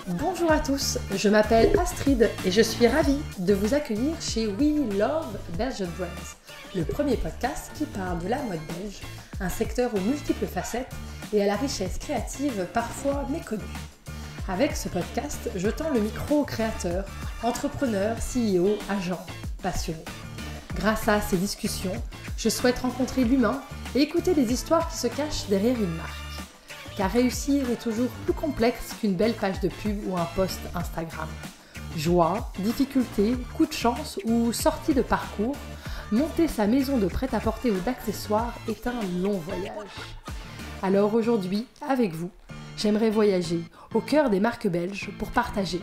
Bonjour à tous, je m'appelle Astrid et je suis ravie de vous accueillir chez We Love Belgian Brands, le premier podcast qui parle de la mode belge, un secteur aux multiples facettes et à la richesse créative parfois méconnue. Avec ce podcast, je tends le micro aux créateurs, entrepreneurs, CEO, agents, passionnés. Grâce à ces discussions, je souhaite rencontrer l'humain et écouter les histoires qui se cachent derrière une marque. Car réussir est toujours plus complexe qu'une belle page de pub ou un post Instagram. Joie, difficulté, coup de chance ou sortie de parcours, monter sa maison de prêt-à-porter ou d'accessoires est un long voyage. Alors aujourd'hui, avec vous, j'aimerais voyager au cœur des marques belges pour partager,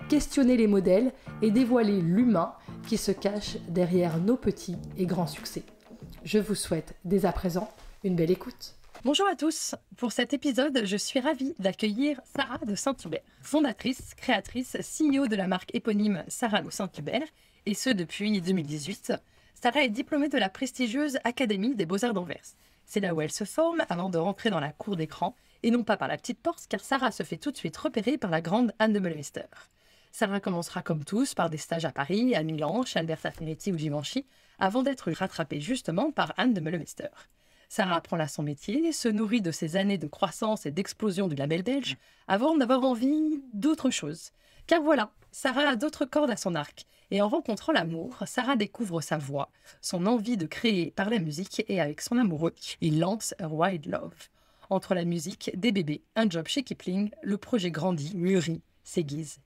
questionner les modèles et dévoiler l'humain qui se cache derrière nos petits et grands succès. Je vous souhaite dès à présent une belle écoute. Bonjour à tous, pour cet épisode, je suis ravie d'accueillir Sarah de Saint-Hubert, fondatrice, créatrice, CEO de la marque éponyme Sarah de Saint-Hubert, et ce depuis 2018. Sarah est diplômée de la prestigieuse Académie des Beaux-Arts d'Anvers. C'est là où elle se forme avant de rentrer dans la cour d'écran, et non pas par la petite porte, car Sarah se fait tout de suite repérer par la grande Anne de Meulemeester. Sarah commencera comme tous par des stages à Paris, à Milan, chez Alberta Ferretti ou Givenchy, avant d'être rattrapée justement par Anne de Meulemeester. Sarah apprend là son métier, se nourrit de ses années de croissance et d'explosion du label belge, avant d'avoir envie d'autre chose. Car voilà, Sarah a d'autres cordes à son arc, et en rencontrant l'amour, Sarah découvre sa voix, son envie de créer par la musique, et avec son amoureux, il lance A Wild Love. Entre la musique, des bébés, un job chez Kipling, le projet grandit, mûrit, s'aiguise.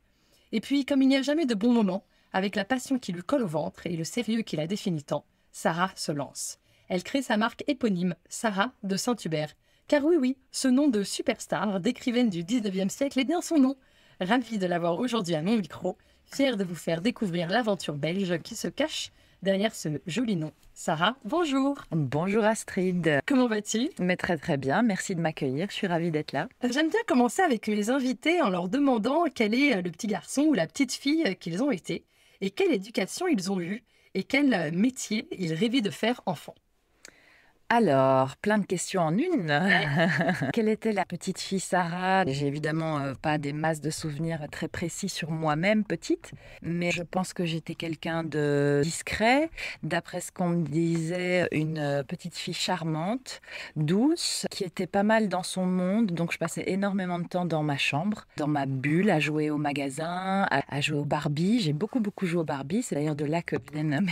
Et puis, comme il n'y a jamais de bon moment, avec la passion qui lui colle au ventre et le sérieux qui la définit tant, Sarah se lance. Elle crée sa marque éponyme, Sarah de Saint-Hubert. Car oui, ce nom de superstar, d'écrivaine du 19e siècle est bien son nom. Ravie de l'avoir aujourd'hui à mon micro, fière de vous faire découvrir l'aventure belge qui se cache derrière ce joli nom. Sarah, bonjour. Bonjour Astrid. Comment vas-tu? Mais très très bien, merci de m'accueillir, je suis ravie d'être là. J'aime bien commencer avec les invités en leur demandant quel est le petit garçon ou la petite fille qu'ils ont été, et quelle éducation ils ont eue, et quel métier ils rêvaient de faire enfant. Alors, plein de questions en une. Quelle était la petite fille Sarah? J'ai évidemment pas des masses de souvenirs très précis sur moi-même petite, mais je pense que j'étais quelqu'un de discret. D'après ce qu'on me disait, une petite fille charmante, douce, qui était pas mal dans son monde. Donc je passais énormément de temps dans ma chambre, dans ma bulle, à jouer au magasin, à jouer au Barbie. J'ai beaucoup joué au Barbie. C'est d'ailleurs de là que viennent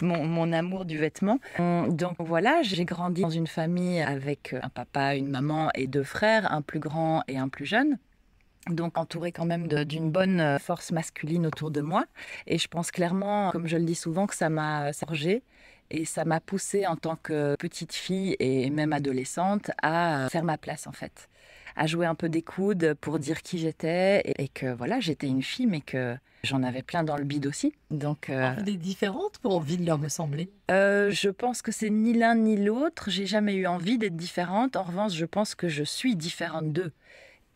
mon amour du vêtement. Donc voilà, j'ai grandi dans une famille avec un papa, une maman et 2 frères, un plus grand et un plus jeune. Donc entourée quand même d'une bonne force masculine autour de moi. Et je pense clairement, comme je le dis souvent, que ça m'a forgée et ça m'a poussée en tant que petite fille et même adolescente à faire ma place en fait. À jouer un peu des coudes pour dire qui j'étais et que voilà, j'étais une fille mais que j'en avais plein dans le bide aussi. Donc, Des différentes pour envie de leur ressembler. je pense que c'est ni l'un ni l'autre. J'ai jamais eu envie d'être différente. En revanche, je pense que je suis différente d'eux.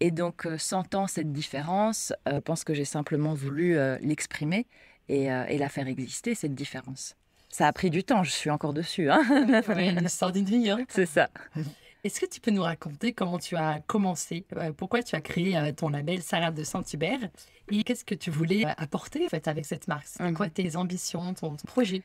Et donc, sentant cette différence, je pense que j'ai simplement voulu l'exprimer et la faire exister, cette différence. Ça a pris du temps, je suis encore dessus. Hein. Ouais, l'histoire d'une vie, hein. C'est ça. Est-ce que tu peux nous raconter comment tu as commencé, pourquoi tu as créé ton label Sarah de Saint-Hubert et qu'est-ce que tu voulais apporter en fait, avec cette marque? C'était quoi tes ambitions, ton projet?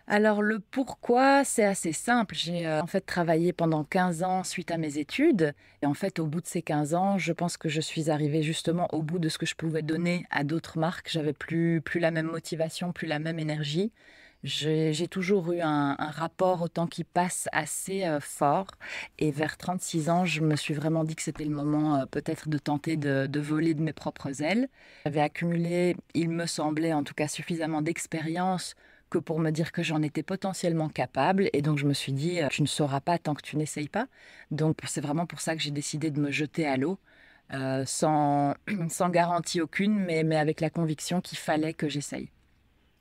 Alors le pourquoi, c'est assez simple. J'ai en fait travaillé pendant 15 ans suite à mes études. Et en fait, au bout de ces 15 ans, je pense que je suis arrivée justement au bout de ce que je pouvais donner à d'autres marques. J'avais plus la même motivation, plus la même énergie. J'ai toujours eu un rapport au temps qui passe assez fort. Et vers 36 ans, je me suis vraiment dit que c'était le moment peut-être de tenter de voler de mes propres ailes. J'avais accumulé, il me semblait en tout cas, suffisamment d'expérience que pour me dire que j'en étais potentiellement capable. Et donc, je me suis dit, tu ne sauras pas tant que tu n'essayes pas. Donc, c'est vraiment pour ça que j'ai décidé de me jeter à l'eau, sans garantie aucune, mais avec la conviction qu'il fallait que j'essaye.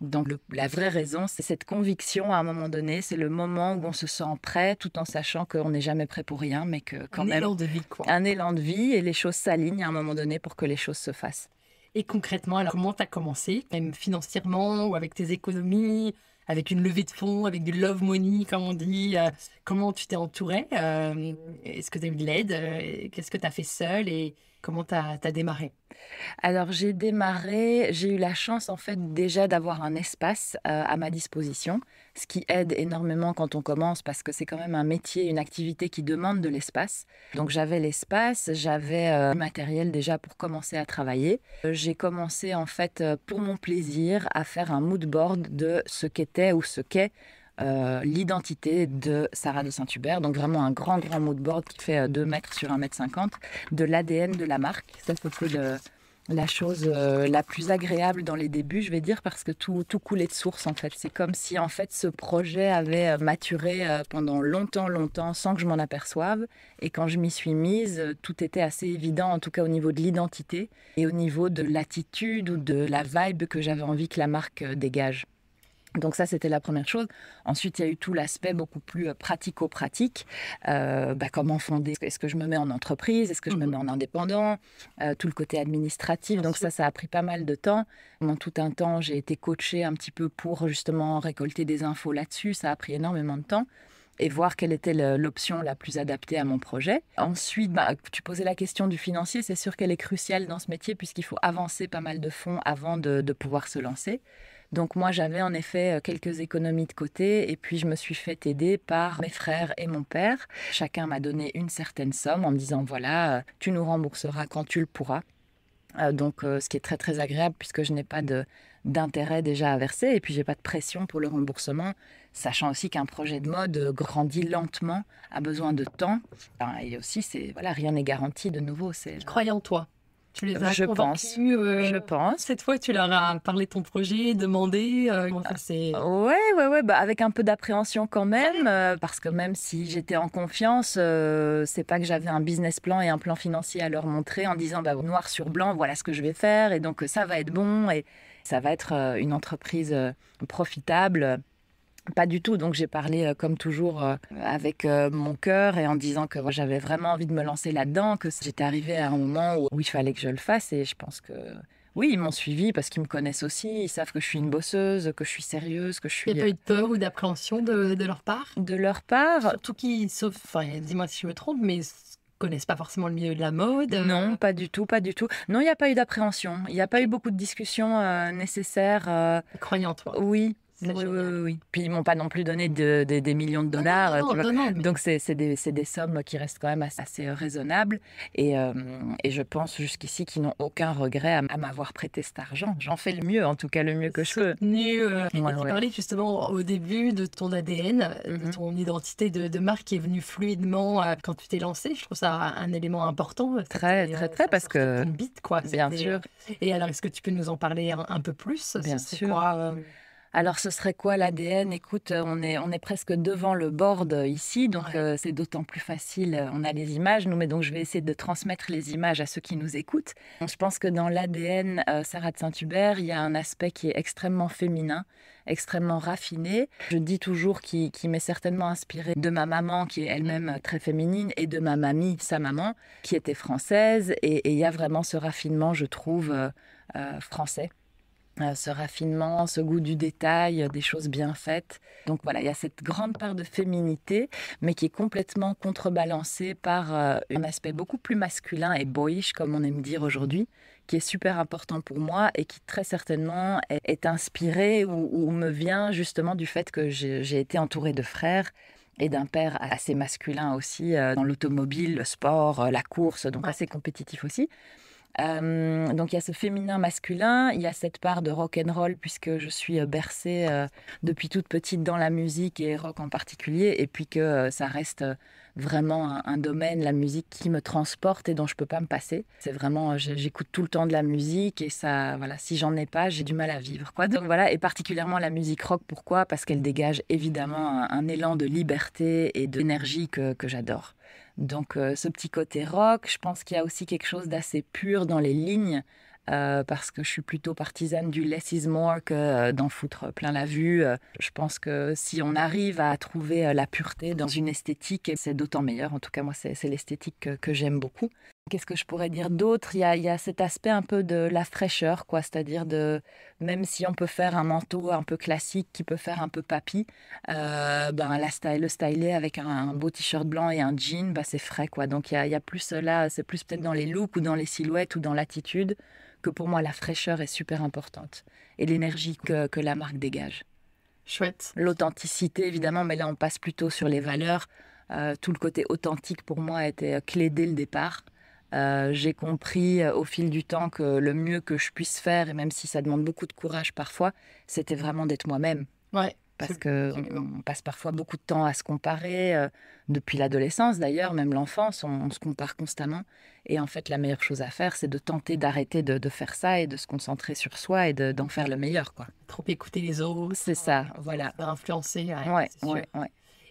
Donc, la vraie raison, c'est cette conviction à un moment donné. C'est le moment où on se sent prêt, tout en sachant qu'on n'est jamais prêt pour rien, mais que quand même... Un élan de vie, quoi. Un élan de vie et les choses s'alignent à un moment donné pour que les choses se fassent. Et concrètement, alors comment tu as commencé, même financièrement ou avec tes économies, avec une levée de fonds, avec du love money, comme on dit. Comment tu t'es entourée? Est-ce que tu as eu de l'aide? Qu'est-ce que tu as fait seule? Et Comment t'as démarré? Alors j'ai démarré, j'ai eu la chance en fait déjà d'avoir un espace à ma disposition, ce qui aide énormément quand on commence parce que c'est quand même un métier, une activité qui demande de l'espace. Donc j'avais l'espace, j'avais du matériel déjà pour commencer à travailler. J'ai commencé en fait pour mon plaisir à faire un mood board de ce qu'était ou ce qu'est l'identité de Sarah de Saint-Hubert, donc vraiment un grand mood board qui fait 2 mètres sur 1,50 m, de l'ADN de la marque. Ça, c'était la chose la plus agréable dans les débuts, je vais dire, parce que tout coulait de source en fait. C'est comme si en fait ce projet avait maturé pendant longtemps, sans que je m'en aperçoive. Et quand je m'y suis mise, tout était assez évident, en tout cas au niveau de l'identité et au niveau de l'attitude ou de la vibe que j'avais envie que la marque dégage. Donc ça, c'était la première chose. Ensuite, il y a eu tout l'aspect beaucoup plus pratico-pratique. Comment fonder? Est-ce que je me mets en entreprise? Est-ce que je me mets en indépendant? Tout le côté administratif. Donc ça a pris pas mal de temps. Pendant tout un temps, j'ai été coachée un petit peu pour justement récolter des infos là-dessus. Ça a pris énormément de temps et voir quelle était l'option la plus adaptée à mon projet. Ensuite, tu posais la question du financier. C'est sûr qu'elle est cruciale dans ce métier puisqu'il faut avancer pas mal de fonds avant de pouvoir se lancer. Donc moi, j'avais en effet quelques économies de côté et puis je me suis fait aider par mes frères et mon père. Chacun m'a donné une certaine somme en me disant, voilà, tu nous rembourseras quand tu le pourras. Ce qui est très agréable puisque je n'ai pas d'intérêt déjà à verser et puis j'ai pas de pression pour le remboursement, sachant aussi qu'un projet de mode grandit lentement, a besoin de temps. Et aussi, rien n'est garanti de nouveau. Ils croyaient en toi. Tu les as Je convaincus. Je pense. Cette fois, tu leur as parlé de ton projet, demandé comment ça s'est... Ouais, avec un peu d'appréhension quand même, parce que même si j'étais en confiance, c'est pas que j'avais un business plan et un plan financier à leur montrer en disant noir sur blanc, voilà ce que je vais faire et donc ça va être bon et ça va être une entreprise profitable. Pas du tout, donc j'ai parlé comme toujours avec mon cœur et en disant que j'avais vraiment envie de me lancer là-dedans, que j'étais arrivée à un moment où il fallait que je le fasse et je pense que oui, ils m'ont suivie parce qu'ils me connaissent aussi, ils savent que je suis une bosseuse, que je suis sérieuse, que je suis... Il n'y a pas eu de peur ou d'appréhension de leur part? De leur part? Surtout qu'ils, dis-moi si je me trompe, mais connaissent pas forcément le milieu de la mode. Non, pas du tout. Non, il n'y a pas eu d'appréhension, il n'y a pas eu beaucoup de discussions nécessaires. Croyant en toi. Oui. Oui. Puis ils m'ont pas non plus donné des millions de dollars. Non, donc c'est des sommes qui restent quand même assez raisonnables. Et je pense jusqu'ici qu'ils n'ont aucun regret à m'avoir prêté cet argent. J'en fais le mieux, en tout cas le mieux que je peux. Tu parlais justement au début de ton ADN, de ton identité de marque qui est venue fluidement quand tu t'es lancée. Je trouve ça un élément important. Très, parce que... Une bite, quoi. Bien sûr. Et alors, est-ce que tu peux nous en parler un peu plus? Bien sûr. Alors, ce serait quoi l'ADN? Écoute, on est presque devant le board ici, donc c'est d'autant plus facile. On a les images, mais donc je vais essayer de transmettre les images à ceux qui nous écoutent. Je pense que dans l'ADN Sarah de Saint-Hubert, il y a un aspect qui est extrêmement féminin, extrêmement raffiné. Je dis toujours qui m'est certainement inspiré de ma maman, qui est elle-même très féminine, et de ma mamie, sa maman, qui était française. Et il y a vraiment ce raffinement, je trouve, français. Ce raffinement, ce goût du détail, des choses bien faites. Donc voilà, il y a cette grande part de féminité, mais qui est complètement contrebalancée par un aspect beaucoup plus masculin et boyish, comme on aime dire aujourd'hui, qui est super important pour moi et qui très certainement est inspiré ou me vient justement du fait que j'ai été entourée de frères et d'un père assez masculin aussi, dans l'automobile, le sport, la course, donc assez compétitif aussi. Donc il y a ce féminin masculin, il y a cette part de rock and roll puisque je suis bercée depuis toute petite dans la musique et rock en particulier, et puis que ça reste vraiment un domaine, la musique, qui me transporte et dont je peux pas me passer. C'est vraiment, j'écoute tout le temps de la musique et ça, voilà, si j'en ai pas, j'ai du mal à vivre, quoi. Donc voilà, et particulièrement la musique rock. Pourquoi? Parce qu'elle dégage évidemment un élan de liberté et d'énergie que j'adore. Donc ce petit côté rock, je pense qu'il y a aussi quelque chose d'assez pur dans les lignes, parce que je suis plutôt partisane du less is more que d'en foutre plein la vue. Je pense que si on arrive à trouver la pureté dans une esthétique, c'est d'autant meilleur. En tout cas, moi, c'est l'esthétique que j'aime beaucoup. Qu'est-ce que je pourrais dire d'autre? Il y a cet aspect un peu de la fraîcheur, quoi. C'est-à-dire même si on peut faire un manteau un peu classique qui peut faire un peu papy, le styler avec un beau t-shirt blanc et un jean, c'est frais, quoi. Donc il y a plus là, c'est plus peut-être dans les looks ou dans les silhouettes ou dans l'attitude que pour moi la fraîcheur est super importante et l'énergie que la marque dégage. Chouette. L'authenticité, évidemment, mais là on passe plutôt sur les valeurs. Tout le côté authentique pour moi était clé dès le départ. J'ai compris au fil du temps que le mieux que je puisse faire, et même si ça demande beaucoup de courage parfois, c'était vraiment d'être moi-même. Ouais. Parce qu'on passe parfois beaucoup de temps à se comparer, depuis l'adolescence d'ailleurs, même l'enfance, on se compare constamment. Et en fait, la meilleure chose à faire, c'est de tenter d'arrêter de faire ça et de se concentrer sur soi et d'en faire le meilleur, quoi. Trop écouter les autres. C'est ça, voilà. Influencer, Ouais, c'est sûr. ouais.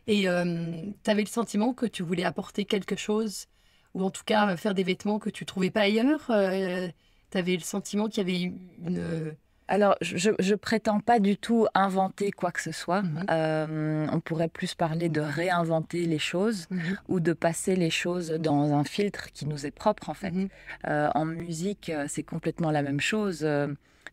Et tu avais le sentiment que tu voulais apporter quelque chose, ou en tout cas faire des vêtements que tu trouvais pas ailleurs. Tu avais le sentiment qu'il y avait une... Alors, je prétends pas du tout inventer quoi que ce soit. Mhm. On pourrait plus parler de réinventer les choses ou de passer les choses dans un filtre qui nous est propre, en fait. Mhm. En musique, c'est complètement la même chose.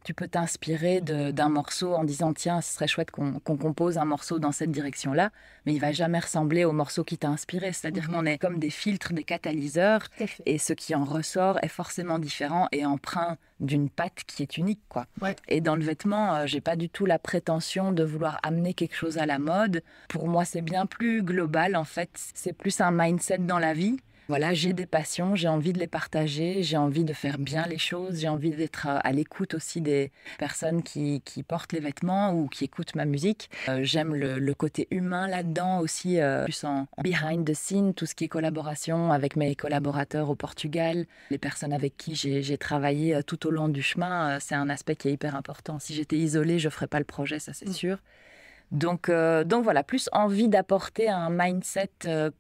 Tu peux t'inspirer d'un morceau en disant tiens, ce serait chouette qu'on compose un morceau dans cette direction-là, mais il va jamais ressembler au morceau qui t'a inspiré. C'est-à-dire qu'on est comme des filtres, des catalyseurs, et ce qui en ressort est forcément différent et empreint d'une patte qui est unique, quoi. Ouais. Et dans le vêtement, j'ai pas du tout la prétention de vouloir amener quelque chose à la mode. Pour moi, c'est bien plus global, en fait. C'est plus un mindset dans la vie. Voilà, j'ai des passions, j'ai envie de les partager, j'ai envie de faire bien les choses, j'ai envie d'être à l'écoute aussi des personnes qui portent les vêtements ou qui écoutent ma musique. J'aime le côté humain là-dedans aussi, plus en behind the scene, tout ce qui est collaboration avec mes collaborateurs au Portugal, les personnes avec qui j'ai travaillé tout au long du chemin, c'est un aspect qui est hyper important. Si j'étais isolée, je ne ferais pas le projet, ça c'est sûr. Donc voilà, plus envie d'apporter un mindset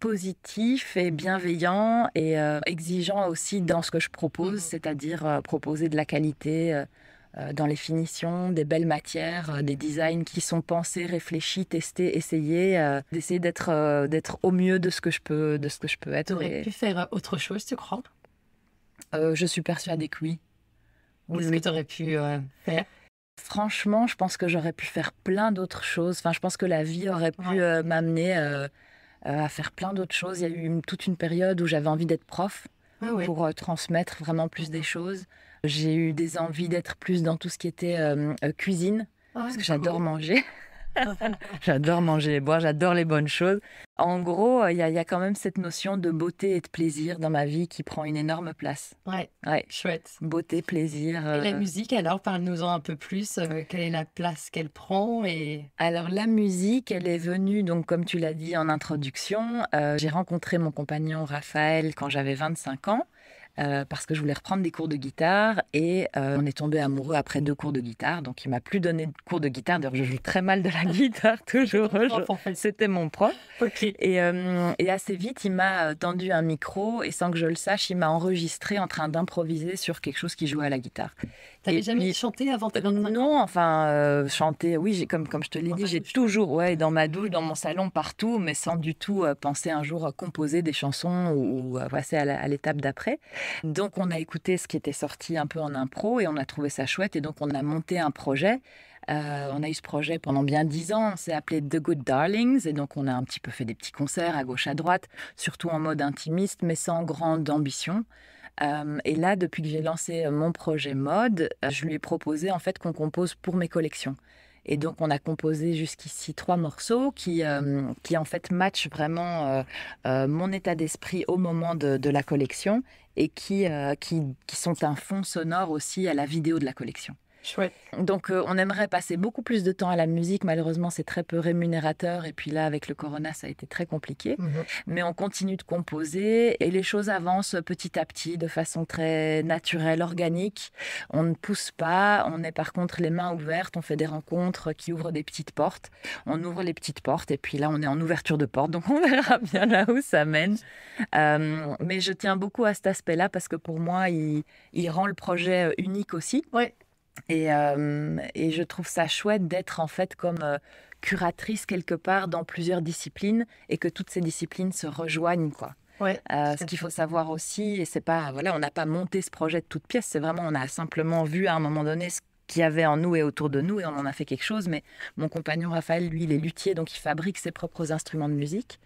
positif et bienveillant et exigeant aussi dans ce que je propose, c'est-à-dire proposer de la qualité dans les finitions, des belles matières, des designs qui sont pensés, réfléchis, testés, essayés, d'essayer d'être au mieux de ce que je peux être. Tu aurais pu faire autre chose, tu crois? Je suis persuadée que oui. Qu'est-ce que tu aurais pu faire? Franchement, je pense que j'aurais pu faire plein d'autres choses. Enfin, je pense que la vie aurait pu m'amener à faire plein d'autres choses. Il y a eu toute une période où j'avais envie d'être prof pour transmettre vraiment plus des choses. J'ai eu des envies d'être plus dans tout ce qui était cuisine, parce que j'adore manger. J'adore manger et boire, j'adore les bonnes choses. En gros, il y a quand même cette notion de beauté et de plaisir dans ma vie qui prend une énorme place. Ouais, chouette. Beauté, plaisir. Et la musique, alors, parle-nous-en un peu plus. Quelle est la place qu'elle prend Alors, la musique, elle est venue, donc, comme tu l'as dit en introduction, j'ai rencontré mon compagnon Raphaël quand j'avais 25 ans. Parce que je voulais reprendre des cours de guitare et on est tombé amoureux après 2 cours de guitare, donc il m'a plus donné de cours de guitare. D'ailleurs, je joue très mal de la guitare toujours. C'était mon prof. Okay. Et assez vite, il m'a tendu un micro et sans que je le sache, il m'a enregistré en train d'improviser sur quelque chose qui jouait à la guitare. T'avais jamais chanté avant? Non, enfin chanter, oui, comme je te l'ai dit, j'ai toujours, dans ma douche, dans mon salon, partout, mais sans du tout penser un jour composer des chansons ou passer à l'étape d'après. Donc on a écouté ce qui était sorti un peu en impro et on a trouvé ça chouette et donc on a monté un projet. On a eu ce projet pendant bien 10 ans, on s'est appelé The Good Darlings et donc on a un petit peu fait des petits concerts à gauche à droite, surtout en mode intimiste mais sans grande ambition. Et là, depuis que j'ai lancé mon projet mode, je lui ai proposé en fait qu'on compose pour mes collections. Et donc, on a composé jusqu'ici 3 morceaux qui en fait matchent vraiment mon état d'esprit au moment de la collection et qui sont un fond sonore aussi à la vidéo de la collection. Chouette. Donc, on aimerait passer beaucoup plus de temps à la musique. Malheureusement, c'est très peu rémunérateur. Et puis là, avec le corona, ça a été très compliqué. Mais on continue de composer et les choses avancent petit à petit de façon très naturelle, organique. On ne pousse pas. On est par contre les mains ouvertes. On fait des rencontres qui ouvrent des petites portes. On ouvre les petites portes et puis là, on est en ouverture de porte. Donc, on verra bien là où ça mène. Mais je tiens beaucoup à cet aspect-là parce que pour moi, il rend le projet unique aussi. Ouais. Et je trouve ça chouette d'être en fait comme curatrice quelque part dans plusieurs disciplines et que toutes ces disciplines se rejoignent, quoi. Ouais. Ce qu'il faut savoir aussi, et c'est pas, voilà, on n'a pas monté ce projet de toute pièce, c'est vraiment, on a simplement vu à un moment donné ce qu'il y avait en nous et autour de nous, et on en a fait quelque chose. Mais mon compagnon Raphaël, lui, il est luthier, donc il fabrique ses propres instruments de musique.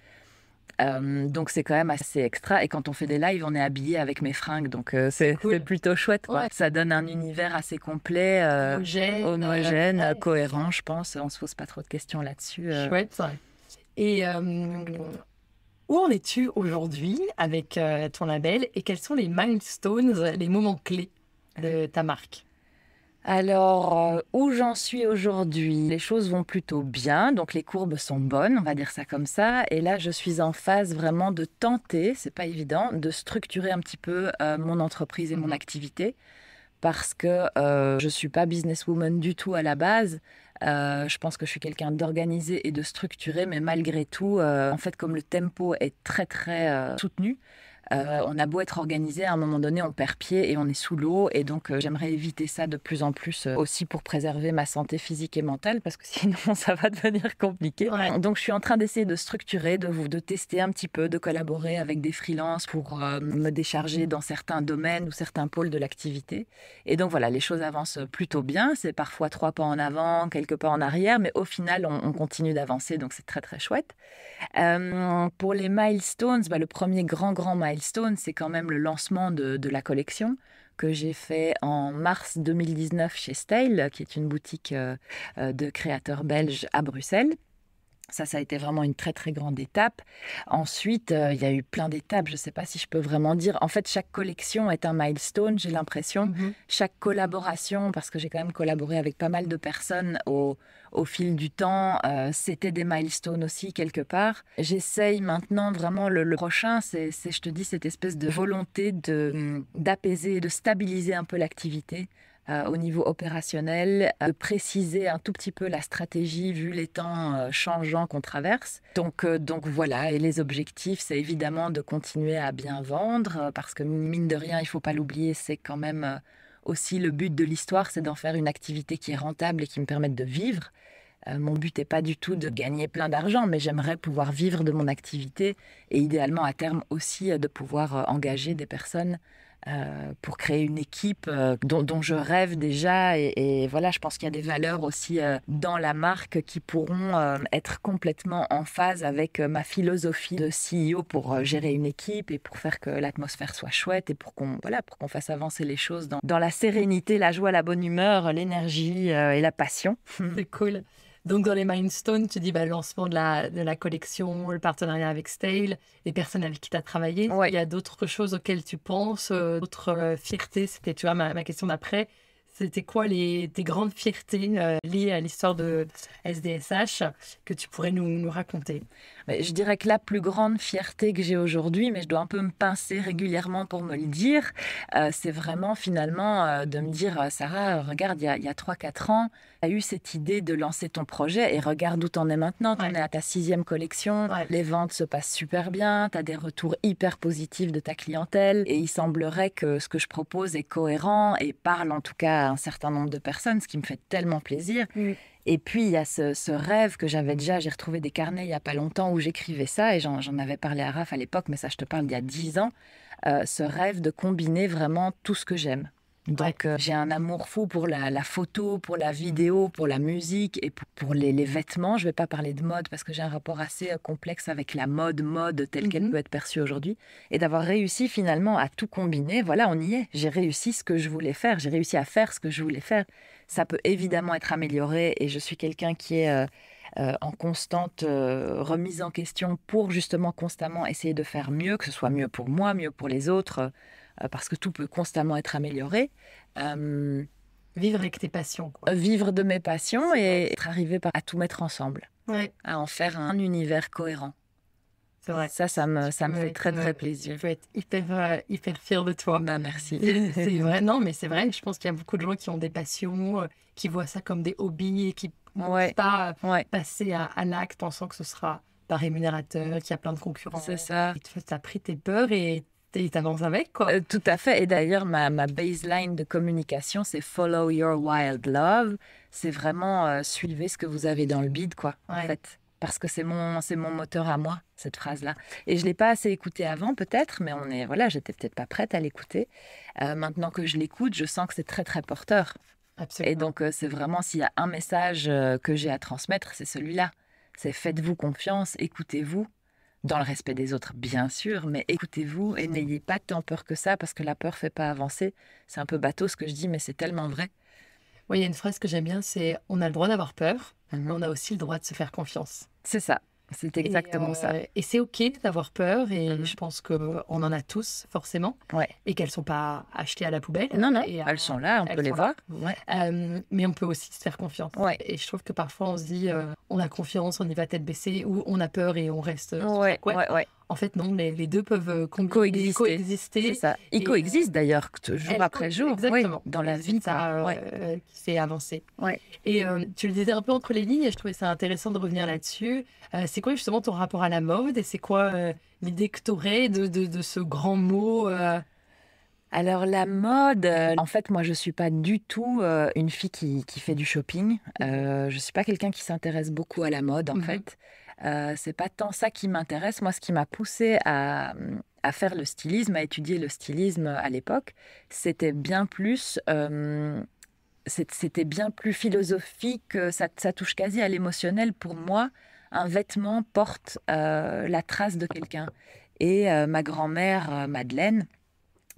Donc c'est quand même assez extra. Et quand on fait des lives, on est habillé avec mes fringues, donc c'est plutôt chouette, quoi. Ouais. Ça donne un univers assez complet, homogène, cohérent, je pense. On se pose pas trop de questions là-dessus. Chouette. Et où en es-tu aujourd'hui avec ton label et quels sont les milestones, les moments clés de ta marque? Alors, où j'en suis aujourd'hui? Les choses vont plutôt bien, donc les courbes sont bonnes, on va dire ça comme ça. Et là, je suis en phase vraiment de tenter, c'est pas évident, de structurer un petit peu mon entreprise et mon activité, parce que je suis pas businesswoman du tout à la base. Je pense que je suis quelqu'un d'organisé et de structuré, mais malgré tout, en fait, comme le tempo est très très soutenu, on a beau être organisé, à un moment donné, on perd pied et on est sous l'eau. Et donc, j'aimerais éviter ça de plus en plus, aussi pour préserver ma santé physique et mentale, parce que sinon, ça va devenir compliqué. Ouais. Donc, je suis en train d'essayer de structurer, de tester un petit peu, de collaborer avec des freelances pour me décharger dans certains domaines ou certains pôles de l'activité. Et donc, voilà, les choses avancent plutôt bien. C'est parfois 3 pas en avant, quelques pas en arrière, mais au final, on continue d'avancer. Donc, c'est très, très chouette. Pour les milestones, le premier grand milestone, c'est quand même le lancement de la collection que j'ai fait en mars 2019 chez Style, qui est une boutique de créateurs belges à Bruxelles. Ça a été vraiment une très, très grande étape. Ensuite, il y a eu plein d'étapes. Je ne sais pas si je peux vraiment dire. En fait, chaque collection est un milestone, j'ai l'impression. Chaque collaboration, parce que j'ai quand même collaboré avec pas mal de personnes au fil du temps, c'était des milestones aussi, quelque part. J'essaye maintenant, vraiment, le prochain, c'est, je te dis, cette espèce de volonté d'apaiser, de stabiliser un peu l'activité. Au niveau opérationnel, de préciser un tout petit peu la stratégie vu les temps changeants qu'on traverse. Donc voilà, et les objectifs, c'est évidemment de continuer à bien vendre, parce que mine de rien, il ne faut pas l'oublier, c'est quand même aussi le but de l'histoire, c'est d'en faire une activité qui est rentable et qui me permette de vivre. Mon but n'est pas du tout de gagner plein d'argent, mais j'aimerais pouvoir vivre de mon activité et idéalement à terme aussi de pouvoir engager des personnes pour créer une équipe dont je rêve déjà. Et voilà, je pense qu'il y a des valeurs aussi dans la marque qui pourront être complètement en phase avec ma philosophie de CEO pour gérer une équipe et pour faire que l'atmosphère soit chouette et pour qu'on fasse avancer les choses dans la sérénité, la joie, la bonne humeur, l'énergie et la passion. C'est cool. Donc, dans les milestones, tu dis le lancement de la collection, le partenariat avec Style, les personnes avec qui tu as travaillé. Ouais. Il y a d'autres choses auxquelles tu penses, d'autres fiertés. C'était, tu vois, ma question d'après. C'était quoi tes grandes fiertés liées à l'histoire de SDSH que tu pourrais nous raconter? Je dirais que la plus grande fierté que j'ai aujourd'hui, mais je dois un peu me pincer régulièrement pour me le dire, c'est vraiment finalement de me dire « Sarah, regarde, il y a 3-4 ans, tu as eu cette idée de lancer ton projet et regarde où tu en es maintenant. Tu en es à ta 6e collection, les ventes se passent super bien, tu as des retours hyper positifs de ta clientèle et il semblerait que ce que je propose est cohérent et parle en tout cas à un certain nombre de personnes, ce qui me fait tellement plaisir. » Et puis, il y a ce rêve que j'avais déjà. J'ai retrouvé des carnets il n'y a pas longtemps où j'écrivais ça et j'en avais parlé à Raph à l'époque, mais ça, je te parle d'il y a 10 ans. Ce rêve de combiner vraiment tout ce que j'aime. Donc, j'ai un amour fou pour la photo, pour la vidéo, pour la musique et pour les vêtements. Je ne vais pas parler de mode parce que j'ai un rapport assez complexe avec la mode telle qu'elle peut être perçue aujourd'hui. Et d'avoir réussi finalement à tout combiner, voilà, on y est. J'ai réussi ce que je voulais faire. J'ai réussi à faire ce que je voulais faire. Ça peut évidemment être amélioré et je suis quelqu'un qui est en constante remise en question pour justement constamment essayer de faire mieux, que ce soit mieux pour moi, mieux pour les autres, parce que tout peut constamment être amélioré. Vivre avec tes passions, quoi. Vivre de mes passions et être arrivé à tout mettre ensemble, Ouais. à en faire un univers cohérent. C'est vrai. Ça me fait très, très plaisir. Je peux être hyper fière de toi. Merci. C'est vrai, non, mais c'est vrai. Je pense qu'il y a beaucoup de gens qui ont des passions, qui voient ça comme des hobbies et qui ne peuvent pas passer à l'acte pensant que ce sera pas rémunérateur, qu'il y a plein de concurrents. C'est ça. Tu as pris tes peurs et t'avances avec, quoi. Tout à fait. Et d'ailleurs, ma baseline de communication, c'est « Follow your wild love ». C'est vraiment suivez ce que vous avez dans le bide, quoi, en fait. parce que c'est mon moteur à moi, cette phrase-là. Et je ne l'ai pas assez écoutée avant, peut-être, mais voilà, j'étais peut-être pas prête à l'écouter. Maintenant que je l'écoute, je sens que c'est très, très porteur. Et Absolument. donc, c'est vraiment, s'il y a un message que j'ai à transmettre, c'est celui-là. C'est faites-vous confiance, écoutez-vous, dans le respect des autres, bien sûr, mais écoutez-vous et n'ayez pas tant peur que ça, parce que la peur ne fait pas avancer. C'est un peu bateau ce que je dis, mais c'est tellement vrai. Oui, il y a une phrase que j'aime bien, c'est on a le droit d'avoir peur, mais Mhm. on a aussi le droit de se faire confiance. C'est ça, c'est exactement ça. Et c'est OK d'avoir peur, et Mhm. je pense qu'on en a tous, forcément, Ouais. et qu'elles ne sont pas achetées à la poubelle. Non, non, Et, elles sont là, on elles peut les sont là. voir. Ouais. Mais on peut aussi se faire confiance. Ouais. Et je trouve que parfois on se dit on a confiance, on y va tête baissée, ou on a peur et on reste sur sa Ouais, couette. ouais, ouais. En fait, non, les deux peuvent Coexister. C'est ça. Ils Et, coexistent d'ailleurs, jour elles après jour. exactement. Oui, dans la Et c'est vie. ça Ouais. qui fait avancer. Ouais. Et tu le disais un peu entre les lignes, et je trouvais ça intéressant de revenir là-dessus. C'est quoi justement ton rapport à la mode, et c'est quoi l'idée que tu aurais de ce grand mot Alors la mode, en fait, moi je suis pas du tout une fille qui fait du shopping. Je suis pas quelqu'un qui s'intéresse beaucoup à la mode, en Mhm. fait. C'est pas tant ça qui m'intéresse. Moi, ce qui m'a poussée à faire le stylisme, à étudier le stylisme à l'époque, c'était bien plus, c'était bien plus philosophique. Ça touche quasi à l'émotionnel. Pour moi, un vêtement porte la trace de quelqu'un. Et ma grand-mère, Madeleine,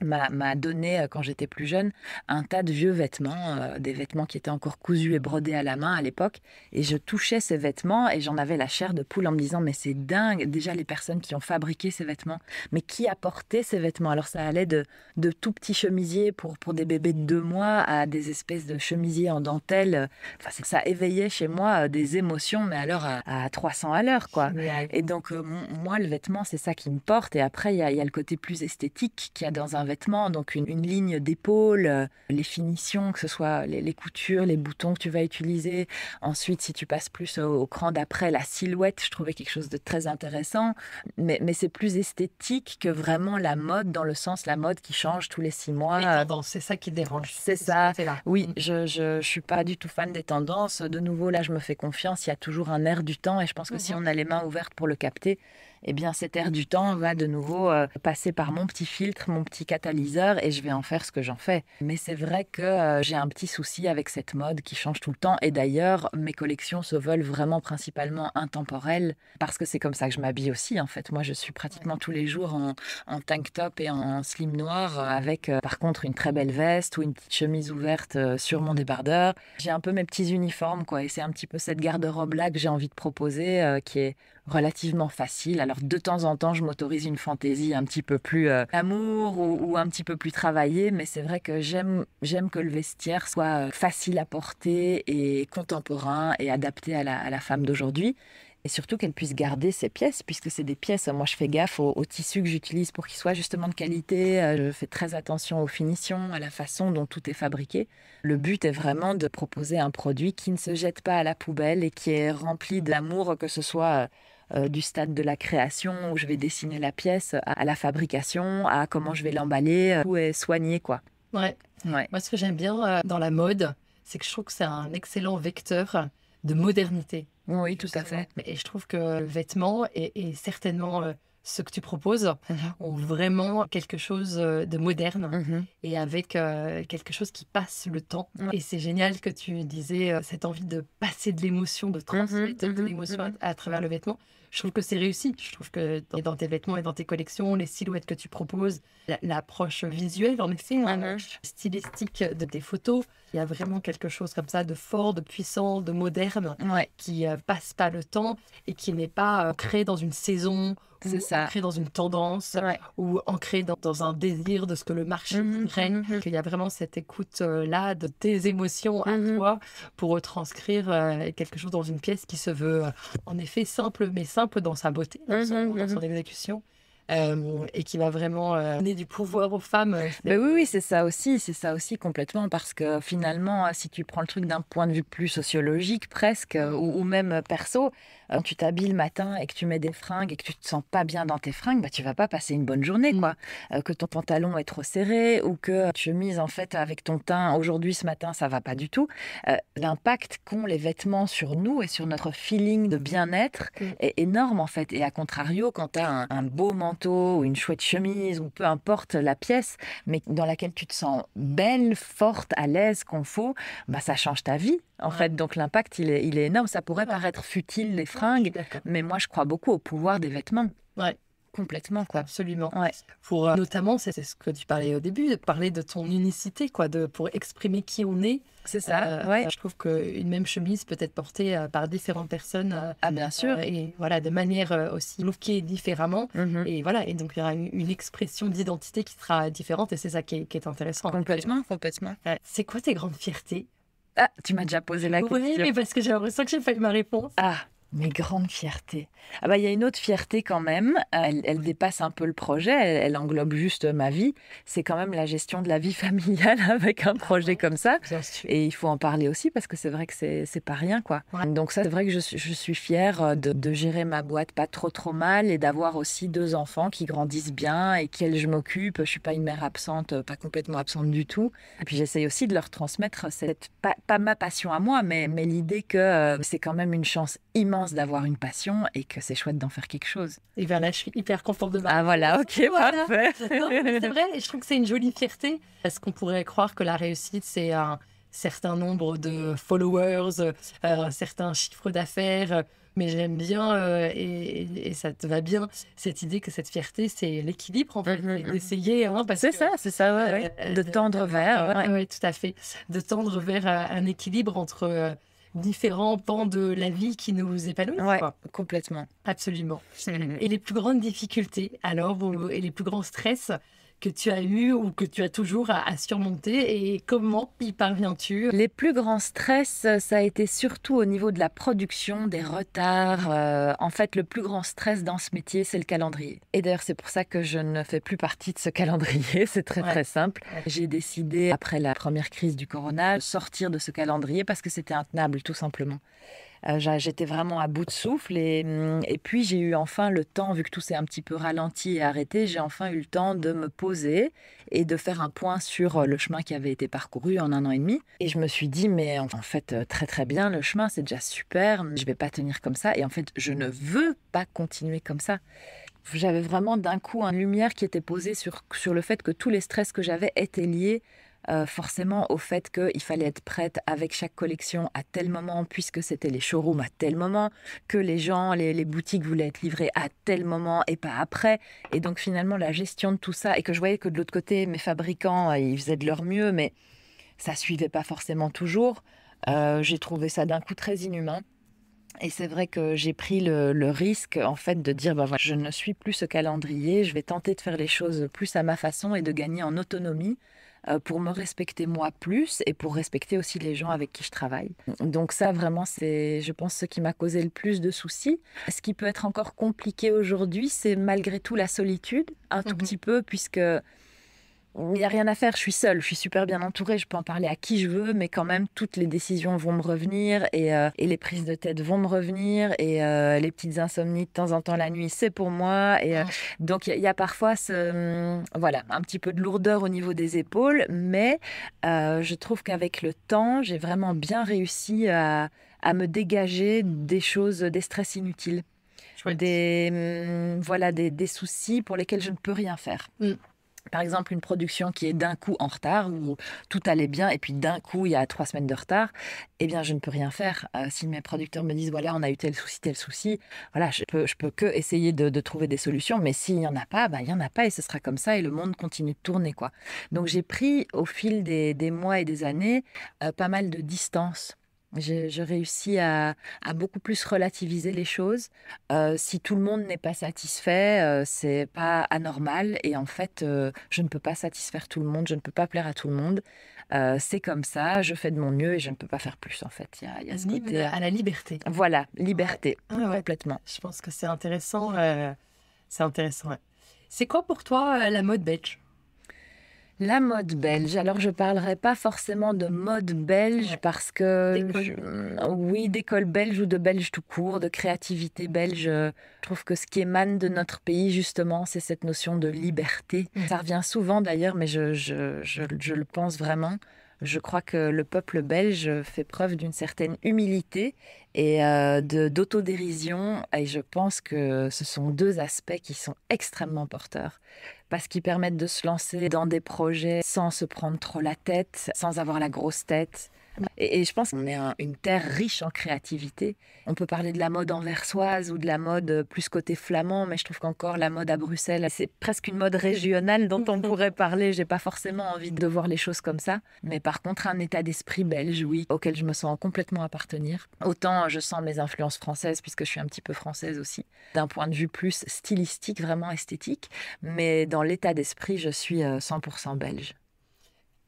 m'a donné, quand j'étais plus jeune, un tas de vieux vêtements, des vêtements qui étaient encore cousus et brodés à la main à l'époque. Et je touchais ces vêtements et j'en avais la chair de poule en me disant, mais c'est dingue, déjà les personnes qui ont fabriqué ces vêtements, mais qui a porté ces vêtements? Alors ça allait de tout petits chemisiers pour des bébés de 2 mois à des espèces de chemisiers en dentelle. Enfin, ça éveillait chez moi des émotions, mais alors à 300 à l'heure, quoi. génial. Et donc, moi, le vêtement, c'est ça qui me porte. Et après, il y a le côté plus esthétique qu'il y a dans un vêtement. Donc, une ligne d'épaule, les finitions, que ce soit les coutures, les boutons que tu vas utiliser. Ensuite, si tu passes plus au cran d'après, la silhouette, je trouvais quelque chose de très intéressant. Mais c'est plus esthétique que vraiment la mode, dans le sens la mode qui change tous les 6 mois. Les tendances, c'est ça qui dérange. C'est ça. C'est là. Oui, je suis pas du tout fan des tendances. De nouveau, là, je me fais confiance. Il y a toujours un air du temps et je pense que si on a les mains ouvertes pour le capter, eh bien, cet air du temps va de nouveau passer par mon petit filtre, mon petit catalyseur et je vais en faire ce que j'en fais. Mais c'est vrai que j'ai un petit souci avec cette mode qui change tout le temps. Et d'ailleurs, mes collections se veulent vraiment principalement intemporelles parce que c'est comme ça que je m'habille aussi. En fait, moi, je suis pratiquement tous les jours en tank top et en slim noir avec par contre une très belle veste ou une petite chemise ouverte sur mon débardeur. J'ai un peu mes petits uniformes, quoi, et c'est un petit peu cette garde-robe-là que j'ai envie de proposer qui est relativement facile. Alors de temps en temps, je m'autorise une fantaisie un petit peu plus amour ou un petit peu plus travaillée, mais c'est vrai que j'aime que le vestiaire soit facile à porter et contemporain et adapté à la femme d'aujourd'hui. Et surtout qu'elle puisse garder ses pièces, puisque c'est des pièces. Moi, je fais gaffe au tissu que j'utilise pour qu'il soit justement de qualité. Je fais très attention aux finitions, à la façon dont tout est fabriqué. Le but est vraiment de proposer un produit qui ne se jette pas à la poubelle et qui est rempli d'amour, que ce soit du stade de la création où je vais dessiner la pièce, à la fabrication, à comment je vais l'emballer. Tout est soigné, quoi. Ouais. Ouais. Moi, ce que j'aime bien dans la mode, c'est que je trouve que c'est un excellent vecteur de modernité. Oui, tout à fait. Et je trouve que le vêtement et certainement ce que tu proposes ont vraiment quelque chose de moderne Mhm. et avec quelque chose qui passe le temps. Ouais. Et c'est génial que tu disais cette envie de passer de l'émotion, de transmettre de Mhm. l'émotion à travers le vêtement. Je trouve que c'est réussi. Je trouve que dans tes vêtements et dans tes collections, les silhouettes que tu proposes, l'approche visuelle, en effet, stylistique de tes photos, il y a vraiment quelque chose comme ça de fort, de puissant, de moderne Ouais, qui passe pas le temps et qui n'est pas ancré dans une saison ou c'est ça. ancré dans une tendance Ouais. ou ancré dans un désir de ce que le marché Mhm, voudrait. mhm. Qu'il y a vraiment cette écoute là de tes émotions à Mhm. toi pour retranscrire quelque chose dans une pièce qui se veut en effet simple, mais simple dans sa beauté, dans son exécution. et qui va vraiment donner du pouvoir aux femmes. Ben oui, oui, c'est ça aussi complètement, parce que finalement, si tu prends le truc d'un point de vue plus sociologique presque, ou même perso, quand tu t'habilles le matin et que tu mets des fringues et que tu te sens pas bien dans tes fringues, bah, tu vas pas passer une bonne journée, quoi. Que ton pantalon est trop serré ou que tu chemise, en fait, avec ton teint, aujourd'hui, ce matin, ça va pas du tout. L'impact qu'ont les vêtements sur nous et sur notre feeling de bien-être est énorme, en fait. Et à contrario, quand tu as un beau manteau ou une chouette chemise ou peu importe la pièce, mais dans laquelle tu te sens belle, forte, à l'aise, confort, bah, ça change ta vie, en fait. Donc l'impact, il est énorme. Ça pourrait paraître futile, les fringues, mais moi, je crois beaucoup au pouvoir des vêtements. Ouais. Complètement, quoi. Absolument. Ouais. Pour, notamment, c'est ce que tu parlais au début, de parler de ton unicité, quoi, pour exprimer qui on est. C'est ça, ouais. Je trouve qu'une même chemise peut être portée par différentes personnes. Ah, bien sûr. Et voilà, de manière aussi lookée différemment. Et voilà, et donc il y aura une expression d'identité qui sera différente, et c'est ça qui est intéressant. Complètement. C'est quoi tes grandes fiertés? Ah, tu m'as déjà posé la question. Oui, mais parce que j'ai l'impression que j'ai pas eu ma réponse. Ah, mes grandes fiertés. Ah bah, il y a une autre fierté quand même. Elle dépasse un peu le projet. Elle englobe juste ma vie. C'est quand même la gestion de la vie familiale avec un projet comme ça. Bien sûr. Et il faut en parler aussi parce que c'est vrai que c'est pas rien, quoi. Ouais. Donc ça, c'est vrai que je suis fière de gérer ma boîte pas trop mal et d'avoir aussi 2 enfants qui grandissent bien et qu'elles je m'occupe. Je suis pas une mère absente, pas complètement absente du tout. Et puis j'essaye aussi de leur transmettre pas ma passion à moi, mais l'idée que c'est quand même une chance immense d'avoir une passion et que c'est chouette d'en faire quelque chose. Et bien là, je suis hyper contente de ma Ah voilà, ok, Voilà. parfait. Non, mais c'est vrai, et je trouve que c'est une jolie fierté. Parce qu'on pourrait croire que la réussite, c'est un certain nombre de followers, un certain chiffre d'affaires. Mais j'aime bien, et ça te va bien, cette idée que cette fierté, c'est l'équilibre, en fait, d'essayer. Hein, C'est ça, ouais. De tendre vers. Ouais. Oui, tout à fait. De tendre vers un équilibre entre différents pans de la vie qui nous épanouissent. Ouais, Quoi. complètement. Absolument. Et les plus grandes difficultés, alors, et les plus grands stress que tu as eu ou que tu as toujours à surmonter, et comment y parviens-tu? Les plus grands stress, ça a été surtout au niveau de la production, des retards. En fait, le plus grand stress dans ce métier, c'est le calendrier. Et d'ailleurs, c'est pour ça que je ne fais plus partie de ce calendrier. C'est très simple. J'ai décidé, après la première crise du corona, de sortir de ce calendrier parce que c'était intenable, tout simplement. J'étais vraiment à bout de souffle et puis j'ai eu enfin le temps, vu que tout s'est un petit peu ralenti et arrêté, j'ai enfin eu le temps de me poser et de faire un point sur le chemin qui avait été parcouru en 1 an et demi. Et je me suis dit, mais en fait, très bien, le chemin, c'est déjà super, je vais pas tenir comme ça. Et en fait, je ne veux pas continuer comme ça. J'avais vraiment d'un coup une lumière qui était posée sur le fait que tous les stress que j'avais étaient liés forcément au fait qu'il fallait être prête avec chaque collection à tel moment, puisque c'était les showrooms à tel moment, que les gens, les boutiques voulaient être livrées à tel moment et pas après. Et donc finalement, la gestion de tout ça, et que je voyais que de l'autre côté, mes fabricants, ils faisaient de leur mieux, mais ça suivait pas forcément toujours. J'ai trouvé ça d'un coup très inhumain. Et c'est vrai que j'ai pris le risque, en fait, de dire, voilà, je ne suis plus ce calendrier, je vais tenter de faire les choses plus à ma façon et de gagner en autonomie pour me respecter moi plus et pour respecter aussi les gens avec qui je travaille. Donc ça, vraiment, c'est, je pense, ce qui m'a causé le plus de soucis. Ce qui peut être encore compliqué aujourd'hui, c'est malgré tout la solitude, un tout petit peu, puisque il n'y a rien à faire, je suis seule, je suis super bien entourée, je peux en parler à qui je veux, mais quand même, toutes les décisions vont me revenir et les prises de tête vont me revenir et les petites insomnies de temps en temps la nuit, c'est pour moi. Et donc, il y a parfois voilà, un petit peu de lourdeur au niveau des épaules, mais je trouve qu'avec le temps, j'ai vraiment bien réussi à me dégager des choses, des stress inutiles, des soucis pour lesquels je ne peux rien faire. Par exemple, une production qui est d'un coup en retard, où tout allait bien, et puis d'un coup, il y a 3 semaines de retard, eh bien, je ne peux rien faire. Si mes producteurs me disent, voilà, on a eu tel souci, voilà, je peux que essayer de trouver des solutions, mais s'il n'y en a pas, il n'y en a pas, et ce sera comme ça, et le monde continue de tourner, quoi. Donc, j'ai pris, au fil des mois et des années, pas mal de distance. J'ai réussi à beaucoup plus relativiser les choses. Si tout le monde n'est pas satisfait, c'est pas anormal. Et en fait, je ne peux pas satisfaire tout le monde, je ne peux pas plaire à tout le monde. C'est comme ça, je fais de mon mieux et je ne peux pas faire plus, en fait. Il y a ce côté à la liberté. Voilà, liberté, complètement. Je pense que c'est intéressant. C'est intéressant, ouais. C'est quoi pour toi la mode belge? La mode belge. Alors, je parlerai pas forcément de mode belge Ouais. parce que, D'école. oui, d'école belge ou de belge tout court, de créativité belge. Je trouve que ce qui émane de notre pays, justement, c'est cette notion de liberté. Ça revient souvent d'ailleurs, mais je le pense vraiment. Je crois que le peuple belge fait preuve d'une certaine humilité et d'autodérision. Et je pense que ce sont deux aspects qui sont extrêmement porteurs parce qu'ils permettent de se lancer dans des projets sans se prendre trop la tête, sans avoir la grosse tête. Et je pense qu'on est une terre riche en créativité. On peut parler de la mode anversoise ou de la mode plus côté flamand, mais je trouve qu'encore la mode à Bruxelles, c'est presque une mode régionale dont on pourrait parler. J'ai pas forcément envie de voir les choses comme ça. Mais par contre, un état d'esprit belge, oui, auquel je me sens complètement appartenir. Autant je sens mes influences françaises, puisque je suis un petit peu française aussi, d'un point de vue plus stylistique, vraiment esthétique. Mais dans l'état d'esprit, je suis 100% belge.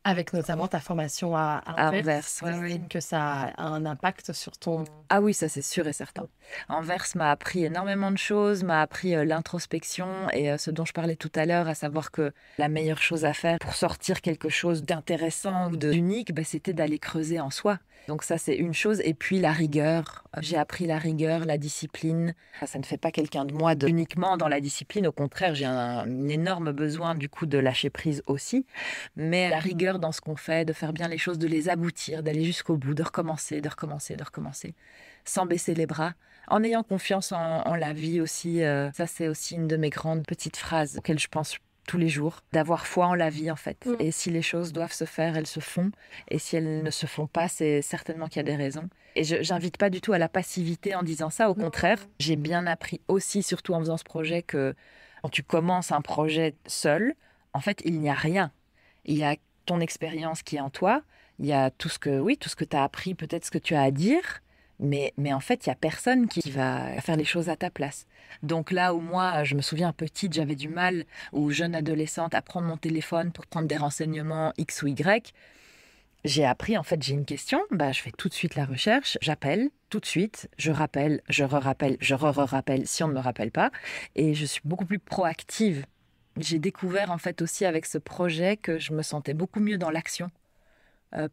Avec notamment ta formation à Anvers, Anvers, oui. j'estime que ça a un impact sur ton... Ah oui, ça c'est sûr et certain. Anvers m'a appris énormément de choses, m'a appris l'introspection et ce dont je parlais tout à l'heure, à savoir que la meilleure chose à faire pour sortir quelque chose d'intéressant ou d'unique, c'était d'aller creuser en soi. Donc ça c'est une chose. Et puis la rigueur. J'ai appris la rigueur, la discipline. Ça ne fait pas quelqu'un de moi uniquement dans la discipline. Au contraire, j'ai un énorme besoin du coup de lâcher prise aussi. Mais la rigueur dans ce qu'on fait, de faire bien les choses, de les aboutir, d'aller jusqu'au bout, de recommencer, de recommencer, de recommencer, sans baisser les bras, en ayant confiance en la vie aussi. Ça, c'est aussi une de mes grandes petites phrases auxquelles je pense tous les jours, d'avoir foi en la vie en fait. Et si les choses doivent se faire, elles se font. Et si elles ne se font pas, c'est certainement qu'il y a des raisons. Et j'invite pas du tout à la passivité en disant ça. Au contraire, j'ai bien appris aussi, surtout en faisant ce projet, que quand tu commences un projet seul, en fait, il n'y a rien. Il y a ton expérience qui est en toi, il y a tout ce que tu as appris, peut-être ce que tu as à dire, mais en fait, il n'y a personne qui va faire les choses à ta place. Donc là où moi, je me souviens petite, j'avais du mal, ou jeune adolescente, à prendre mon téléphone pour prendre des renseignements X ou Y, j'ai appris, en fait, j'ai une question, je fais tout de suite la recherche, j'appelle tout de suite, je rappelle, je re-rappelle, je re-rappelle si on ne me rappelle pas, et je suis beaucoup plus proactive. J'ai découvert en fait aussi avec ce projet que je me sentais beaucoup mieux dans l'action.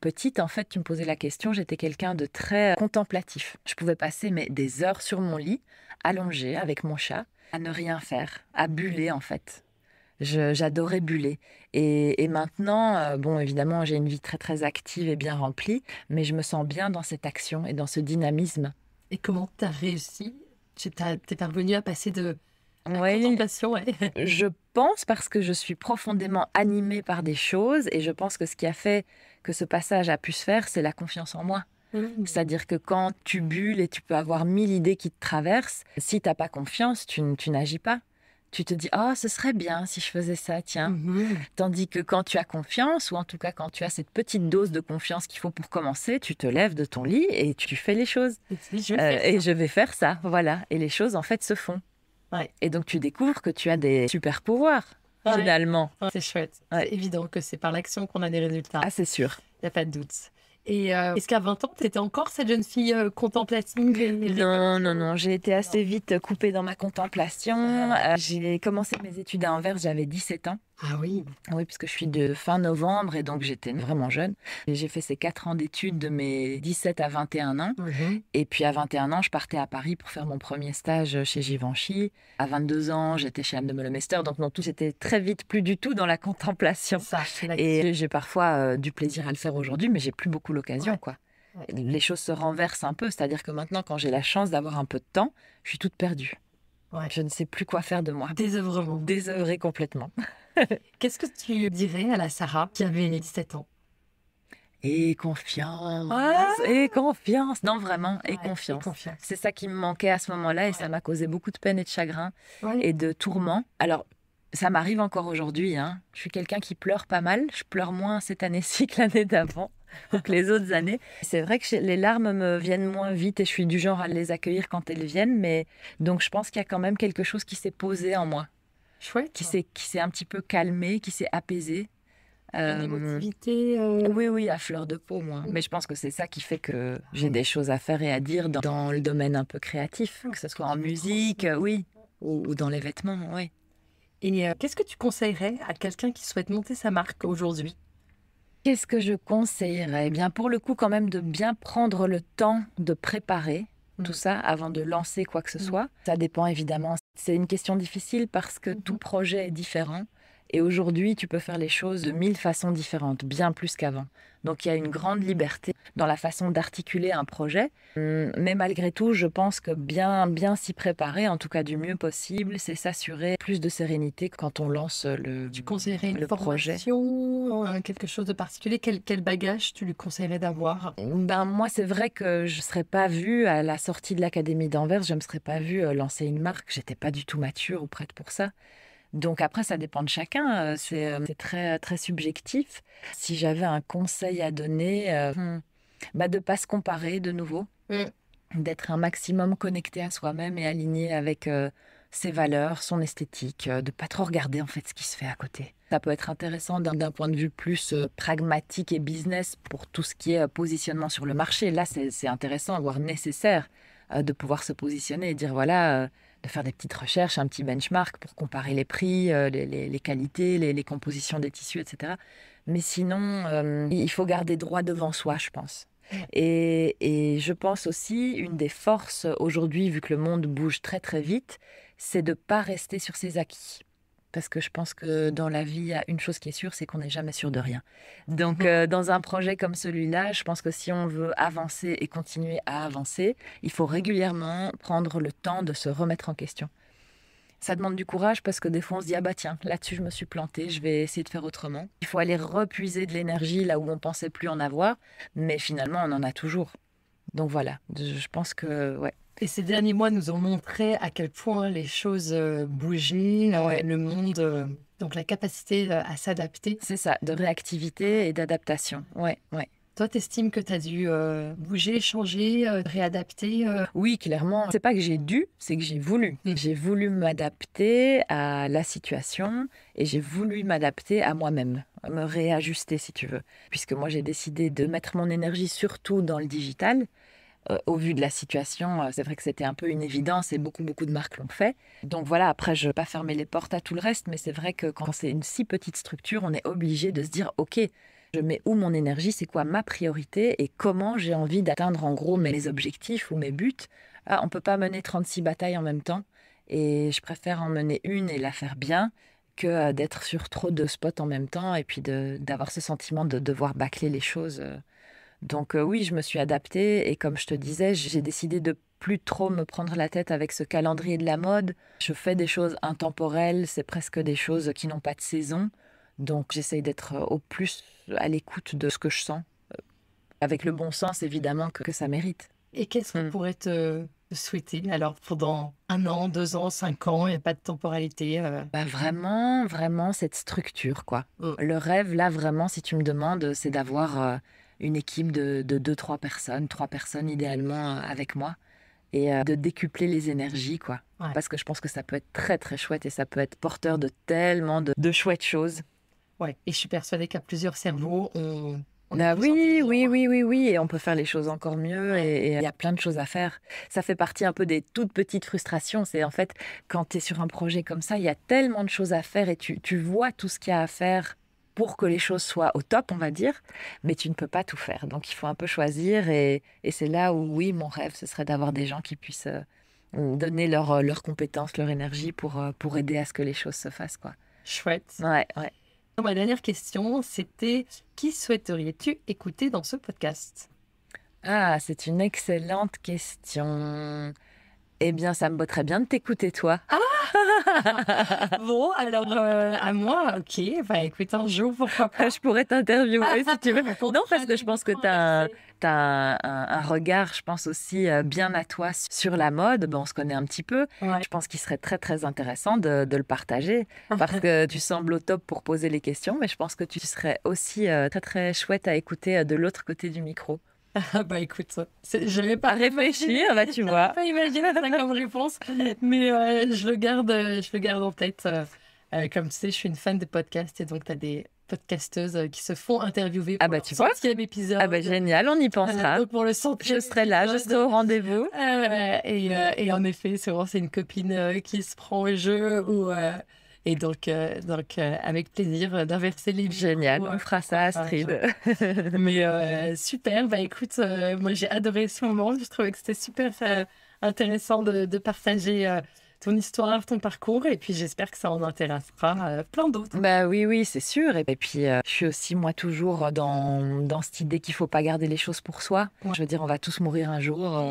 Petite, en fait, tu me posais la question, j'étais quelqu'un de très contemplatif. Je pouvais passer des heures sur mon lit, allongée avec mon chat, à ne rien faire, à buller en fait. J'adorais buller. Et maintenant, bon, évidemment, j'ai une vie très très active et bien remplie, mais je me sens bien dans cette action et dans ce dynamisme. Et comment tu as réussi? T'es parvenue à passer de la Oui, contemplation, ouais. je pense parce que je suis profondément animée par des choses et je pense que ce qui a fait que ce passage a pu se faire, c'est la confiance en moi. C'est-à-dire que quand tu bulles et tu peux avoir 1000 idées qui te traversent, si tu n'as pas confiance, tu n'agis pas. Tu te dis « Oh, ce serait bien si je faisais ça, tiens ». Tandis que quand tu as confiance, ou en tout cas quand tu as cette petite dose de confiance qu'il faut pour commencer, tu te lèves de ton lit et tu fais les choses. Je vais faire ça, voilà. Et les choses, en fait, se font. Ouais. Et donc, tu découvres que tu as des super pouvoirs, finalement. Ouais, c'est chouette. Ouais. C'est évident que c'est par l'action qu'on a des résultats. Ah, c'est sûr. Il n'y a pas de doute. Et est-ce qu'à 20 ans, tu étais encore cette jeune fille contemplative? Non. J'ai été assez vite coupée dans ma contemplation. J'ai commencé mes études à Anvers, j'avais 17 ans. Ah oui. Oui, puisque je suis de fin novembre et donc j'étais vraiment jeune. Et j'ai fait ces 4 ans d'études de mes 17 à 21 ans. Et puis à 21 ans, je partais à Paris pour faire mon premier stage chez Givenchy. À 22 ans, j'étais chez Anne de Meulemeester. Donc non, tout c'était très vite plus du tout dans la contemplation. Et j'ai parfois du plaisir à le faire aujourd'hui, mais j'ai plus beaucoup l'occasion, quoi. Ouais. Les choses se renversent un peu. C'est-à-dire que maintenant, quand j'ai la chance d'avoir un peu de temps, je suis toute perdue. Ouais. Je ne sais plus quoi faire de moi. Désœuvrement. Désœuvrée complètement. Qu'est-ce que tu dirais à la Sarah qui avait 17 ans? Et confiance. Et confiance. Non, vraiment, et confiance. C'est ça qui me manquait à ce moment-là et ça m'a causé beaucoup de peine et de chagrin et de tourments. Alors, ça m'arrive encore aujourd'hui. Je suis quelqu'un qui pleure pas mal. Je pleure moins cette année-ci que l'année d'avant ou que les autres années. C'est vrai que les larmes me viennent moins vite et je suis du genre à les accueillir quand elles viennent. Mais donc, je pense qu'il y a quand même quelque chose qui s'est posé en moi. Chouette. Qui s'est un petit peu calmé, qui s'est apaisé. Une émotivité. Oui, à fleur de peau, moi. Mais je pense que c'est ça qui fait que j'ai des choses à faire et à dire dans le domaine un peu créatif, que ce soit en musique, oui, ou dans les vêtements, oui. Et qu'est-ce que tu conseillerais à quelqu'un qui souhaite monter sa marque aujourd'hui? Qu'est-ce que je conseillerais? Eh bien, pour le coup, quand même, de bien prendre le temps de préparer tout Mmh. ça avant de lancer quoi que ce Mmh. soit. Ça dépend évidemment. C'est une question difficile parce que tout Mmh. projet est différent. Et aujourd'hui, tu peux faire les choses de 1000 façons différentes, bien plus qu'avant. Donc, il y a une grande liberté dans la façon d'articuler un projet. Mais malgré tout, je pense que bien s'y préparer, en tout cas du mieux possible, c'est s'assurer plus de sérénité quand on lance Tu conseillerais une le projet. formation, quelque chose de particulier? Quel bagage tu lui conseillerais d'avoir? Ben, moi, c'est vrai que je ne serais pas vue à la sortie de l'Académie d'Anvers, je ne me serais pas vue lancer une marque. J'étais pas du tout mature ou prête pour ça. Donc après, ça dépend de chacun. C'est très, très subjectif. Si j'avais un conseil à donner, bah, de ne pas se comparer de nouveau, Mmh. d'être un maximum connecté à soi-même et aligné avec ses valeurs, son esthétique, de ne pas trop regarder en fait ce qui se fait à côté. Ça peut être intéressant d'un point de vue plus pragmatique et business pour tout ce qui est positionnement sur le marché. Là, c'est intéressant, voire nécessaire, de pouvoir se positionner et dire voilà, de faire des petites recherches, un petit benchmark pour comparer les prix, les qualités, les compositions des tissus, etc. Mais sinon, il faut garder droit devant soi, je pense. Et je pense aussi, une des forces aujourd'hui, vu que le monde bouge très très vite, c'est de ne pas rester sur ses acquis. Parce que je pense que dans la vie, il y a une chose qui est sûre, c'est qu'on n'est jamais sûr de rien. Donc, dans un projet comme celui-là, je pense que si on veut avancer et continuer à avancer, il faut régulièrement prendre le temps de se remettre en question. Ça demande du courage parce que des fois on se dit ah bah tiens, là-dessus je me suis plantée, je vais essayer de faire autrement. Il faut aller repuiser de l'énergie là où on pensait plus en avoir, mais finalement on en a toujours. Donc voilà, je pense que ouais. Et ces derniers mois nous ont montré à quel point les choses, bougeaient, Ouais. le monde, donc la capacité, à s'adapter. C'est ça, de réactivité et d'adaptation. Ouais, ouais. Toi, tu estimes que tu as dû, bouger, changer, réadapter, Oui, clairement. C'est pas que j'ai dû, c'est que j'ai voulu. Mmh. J'ai voulu m'adapter à la situation et j'ai voulu m'adapter à moi-même, me réajuster si tu veux. Puisque moi j'ai décidé de mettre mon énergie surtout dans le digital. Au vu de la situation, c'est vrai que c'était un peu une évidence et beaucoup de marques l'ont fait. Donc voilà, après je ne veux pas fermer les portes à tout le reste, mais c'est vrai que quand c'est une si petite structure, on est obligé de se dire ok, je mets où mon énergie, c'est quoi ma priorité et comment j'ai envie d'atteindre en gros mes objectifs ou mes buts. Ah, on ne peut pas mener 36 batailles en même temps et je préfère en mener une et la faire bien que d'être sur trop de spots en même temps et puis d'avoir ce sentiment de devoir bâcler les choses. Donc oui, je me suis adaptée et comme je te disais, j'ai décidé de plus trop me prendre la tête avec ce calendrier de la mode. Je fais des choses intemporelles, c'est presque des choses qui n'ont pas de saison. Donc j'essaye d'être au plus à l'écoute de ce que je sens, avec le bon sens évidemment que ça mérite. et qu'est-ce qu'on Mmh. pourrait te souhaiter alors pendant 1 an, 2 ans, 5 ans, il y a pas de temporalité, Bah vraiment, vraiment cette structure quoi. Mmh. Le rêve là vraiment, si tu me demandes, c'est d'avoir une équipe de 2-3 personnes, 3 personnes idéalement avec moi. Et de décupler les énergies, quoi. Ouais. Parce que je pense que ça peut être très, très chouette et ça peut être porteur de tellement de chouettes choses. Ouais, et je suis persuadée qu'à plusieurs cerveaux, on est Ah plus oui, intelligent. oui, et on peut faire les choses encore mieux Ouais. et il y a plein de choses à faire. Ça fait partie un peu des toutes petites frustrations. C'est en fait, quand tu es sur un projet comme ça, il y a tellement de choses à faire et tu vois tout ce qu'il y a à faire pour que les choses soient au top, on va dire, mais tu ne peux pas tout faire. Donc il faut un peu choisir et c'est là où, oui, mon rêve, ce serait d'avoir des gens qui puissent donner leurs compétences, leur énergie pour aider à ce que les choses se fassent, quoi. Chouette. Ouais, ouais. Ma dernière question, c'était: qui souhaiteriez-tu écouter dans ce podcast? Ah, c'est une excellente question. Eh bien, ça me botterait bien de t'écouter, toi. Bon, alors, à moi, OK. Bah, écoute, un jour, pourquoi pas? Je pourrais t'interviewer si tu veux. Non, parce que je pense que tu as Converser. un regard, je pense aussi bien à toi sur la mode. Bon, on se connaît un petit peu. Ouais. Je pense qu'il serait très, très intéressant de le partager parce que tu sembles au top pour poser les questions, mais je pense que tu serais aussi très, très chouette à écouter de l'autre côté du micro. Ah bah, écoute, je vais pas À réfléchir, là, tu vois. pas imaginer ça comme réponse, mais je le garde en tête. Comme tu sais, je suis une fan de podcasts et donc tu as des podcasteuses qui se font interviewer Ah pour bah, leur tu vois. 100e épisode. Ah bah, génial, on y pensera. Donc pour le 100e Je serai là, je épisode. serai au rendez-vous. Et en effet, souvent c'est une copine qui se prend au jeu ou Et donc, avec plaisir d'inverser les Génial, micros. on fera ça, Astrid. Mais super, bah écoute, moi j'ai adoré ce moment. Je trouvais que c'était super intéressant de partager ton histoire, ton parcours. Et puis j'espère que ça en intéressera plein d'autres. Bah oui, c'est sûr. Et puis, je suis aussi, moi, toujours dans cette idée qu'il faut pas garder les choses pour soi. Ouais. Je veux dire, on va tous mourir un jour.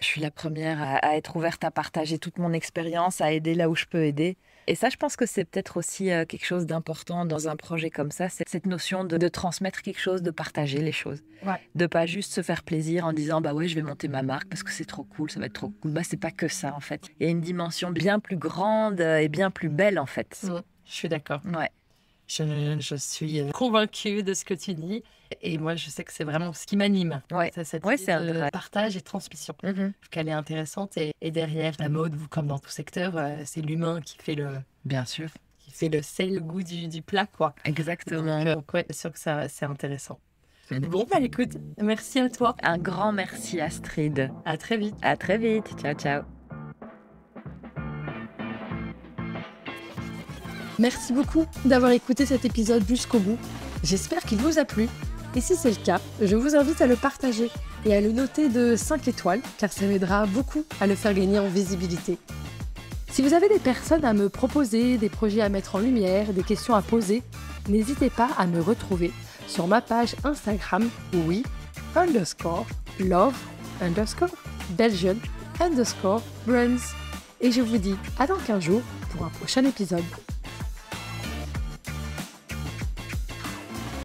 Je suis la première à être ouverte à partager toute mon expérience, à aider là où je peux aider. Et ça, je pense que c'est peut-être aussi quelque chose d'important dans un projet comme ça, c'est cette notion de transmettre quelque chose, de partager les choses. Ouais. De pas juste se faire plaisir en disant, bah ouais, je vais monter ma marque parce que c'est trop cool, ça va être trop cool. Bah, c'est pas que ça, en fait. Il y a une dimension bien plus grande et bien plus belle, en fait. Je suis d'accord. Ouais. Je suis convaincue de ce que tu dis. Et moi, je sais que c'est vraiment ce qui m'anime. Ouais. C'est cette Ouais, idée c'est de vrai. partage et transmission. Mhm. Je trouve qu'elle est intéressante. Et derrière la mode, comme dans tout secteur, c'est l'humain qui fait Bien sûr. le sel, le goût du plat, quoi. Exactement. Donc ouais, c'est sûr que ça, c'est intéressant. Bon, bah écoute, merci à toi. Un grand merci, Astrid. À très vite. À très vite. Ciao, ciao. Merci beaucoup d'avoir écouté cet épisode jusqu'au bout. J'espère qu'il vous a plu. Et si c'est le cas, je vous invite à le partager et à le noter de 5 étoiles, car ça m'aidera beaucoup à le faire gagner en visibilité. Si vous avez des personnes à me proposer, des projets à mettre en lumière, des questions à poser, n'hésitez pas à me retrouver sur ma page Instagram @love_Belgian_brands. Et je vous dis à dans 15 jours pour un prochain épisode.